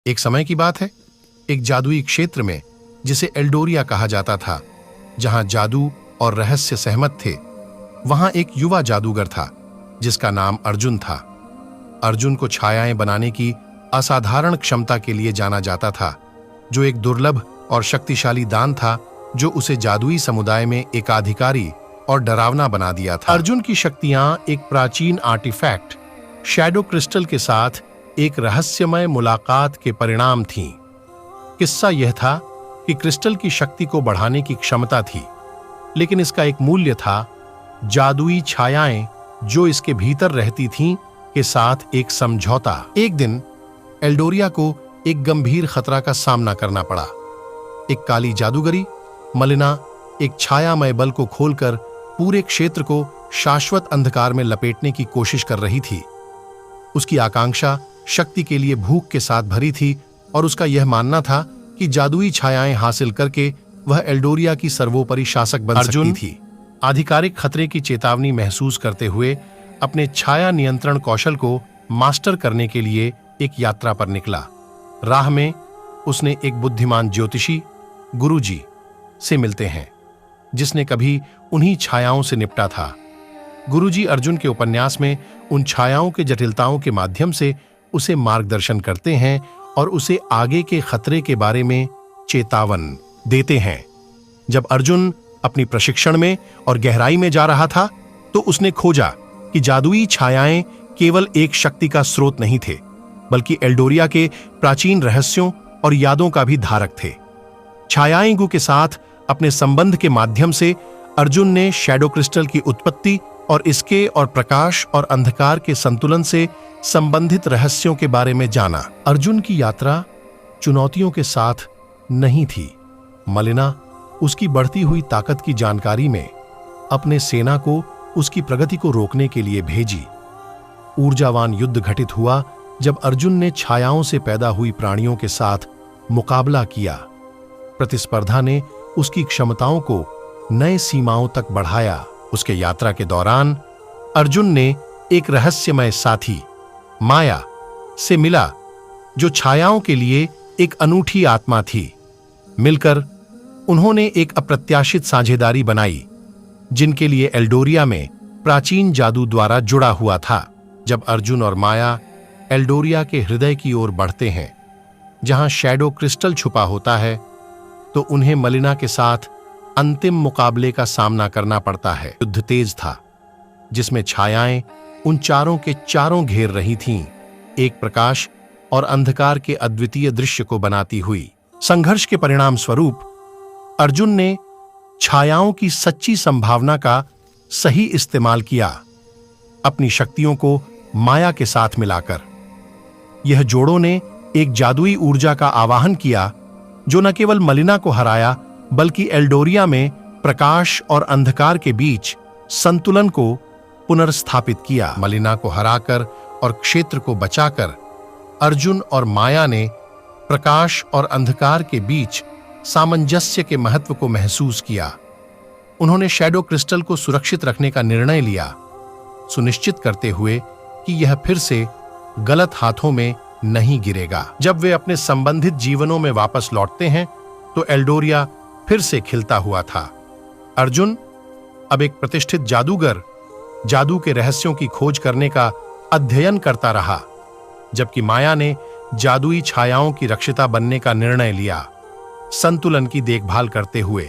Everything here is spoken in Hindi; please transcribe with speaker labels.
Speaker 1: एक समय की बात है, एक जादुई क्षेत्र में जिसे एल्डोरिया कहा जाता था, जहां जादू और रहस्य सहमत थे, वहां एक युवा जादूगर था जिसका नाम अर्जुन था। अर्जुन को छायाएं बनाने की असाधारण क्षमता के लिए जाना जाता था, जो एक दुर्लभ और शक्तिशाली दान था जो उसे जादुई समुदाय में एकाधिकारी और डरावना बना दिया था। अर्जुन की शक्तियां एक प्राचीन आर्टिफैक्ट शैडो क्रिस्टल के साथ एक रहस्यमय मुलाकात के परिणाम थीं। किस्सा यह था कि क्रिस्टल की शक्ति को बढ़ाने की क्षमता थी, लेकिन इसका एक मूल्य था, जादुई छायाएं जो इसके भीतर रहती थीं के साथ एक समझौता। एक दिन एल्डोरिया को एक गंभीर खतरा का सामना करना पड़ा। एक काली जादूगरी मलिना एक छायामय बल को खोलकर पूरे क्षेत्र को शाश्वत अंधकार में लपेटने की कोशिश कर रही थी। उसकी आकांक्षा शक्ति के लिए भूख के साथ भरी थी और उसका यह मानना था कि जादुई छायाएं हासिल करके वह एल्डोरिया की सर्वोपरि शासक बन सकती थी। आधिकारिक खतरे की चेतावनी महसूस करते हुए अपने छाया नियंत्रण कौशल को मास्टर करने के लिए एक यात्रा पर निकला। राह में उसने एक बुद्धिमान ज्योतिषी गुरुजी से मिलते हैं, जिसने कभी उन्हीं छायाओं से निपटा था। गुरुजी अर्जुन के उपन्यास में उन छायाओं के जटिलताओं के माध्यम से उसे मार्गदर्शन करते हैं और उसे आगे के खतरे के बारे में चेतावन देते हैं। जब अर्जुन अपनी प्रशिक्षण में और गहराई में जा रहा था, तो उसने खोजा कि जादुई छायाएं केवल एक शक्ति का स्रोत नहीं थे, बल्कि एल्डोरिया के प्राचीन रहस्यों और यादों का भी धारक थे। छायाएं के साथ अपने संबंध के माध्यम से अर्जुन ने शैडो क्रिस्टल की उत्पत्ति और इसके और प्रकाश और अंधकार के संतुलन से संबंधित रहस्यों के बारे में जाना। अर्जुन की यात्रा चुनौतियों के साथ नहीं थी। मलिना उसकी बढ़ती हुई ताकत की जानकारी में अपने सेना को उसकी प्रगति को रोकने के लिए भेजी। ऊर्जावान युद्ध घटित हुआ जब अर्जुन ने छायाओं से पैदा हुई प्राणियों के साथ मुकाबला किया। प्रतिस्पर्धा ने उसकी क्षमताओं को नए सीमाओं तक बढ़ाया। उसके यात्रा के दौरान अर्जुन ने एक रहस्यमय साथी माया से मिला, जो छायाओं के लिए एक अनूठी आत्मा थी। मिलकर उन्होंने एक अप्रत्याशित साझेदारी बनाई, जिनके लिए एल्डोरिया में प्राचीन जादू द्वारा जुड़ा हुआ था। जब अर्जुन और माया एल्डोरिया के हृदय की ओर बढ़ते हैं, जहां शैडो क्रिस्टल छुपा होता है, तो उन्हें मलिना के साथ अंतिम मुकाबले का सामना करना पड़ता है। युद्ध तेज था, जिसमें छायाएं उन चारों के चारों घेर रही थीं, एक प्रकाश और अंधकार के अद्वितीय दृश्य को बनाती हुई। संघर्ष के परिणाम स्वरूप अर्जुन ने छायाओं की सच्ची संभावना का सही इस्तेमाल किया, अपनी शक्तियों को माया के साथ मिलाकर। यह जोड़ों ने एक जादुई ऊर्जा का आवाहन किया, जो न केवल मलिना को हराया, बल्कि एल्डोरिया में प्रकाश और अंधकार के बीच संतुलन को पुनर्स्थापित किया। मलिना को हराकर और क्षेत्र को बचाकर अर्जुन और माया ने प्रकाश और अंधकार के बीच सामंजस्य के महत्व को महसूस किया। उन्होंने शैडो क्रिस्टल को सुरक्षित रखने का निर्णय लिया, सुनिश्चित करते हुए कि यह फिर से गलत हाथों में नहीं गिरेगा। जब वे अपने संबंधित जीवनों में वापस लौटते हैं, तो एल्डोरिया फिर से खिलता हुआ था। अर्जुन अब एक प्रतिष्ठित जादूगर जादू के रहस्यों की खोज करने का अध्ययन करता रहा, जबकि माया ने जादुई छायाओं की रक्षिता बनने का निर्णय लिया, संतुलन की देखभाल करते हुए।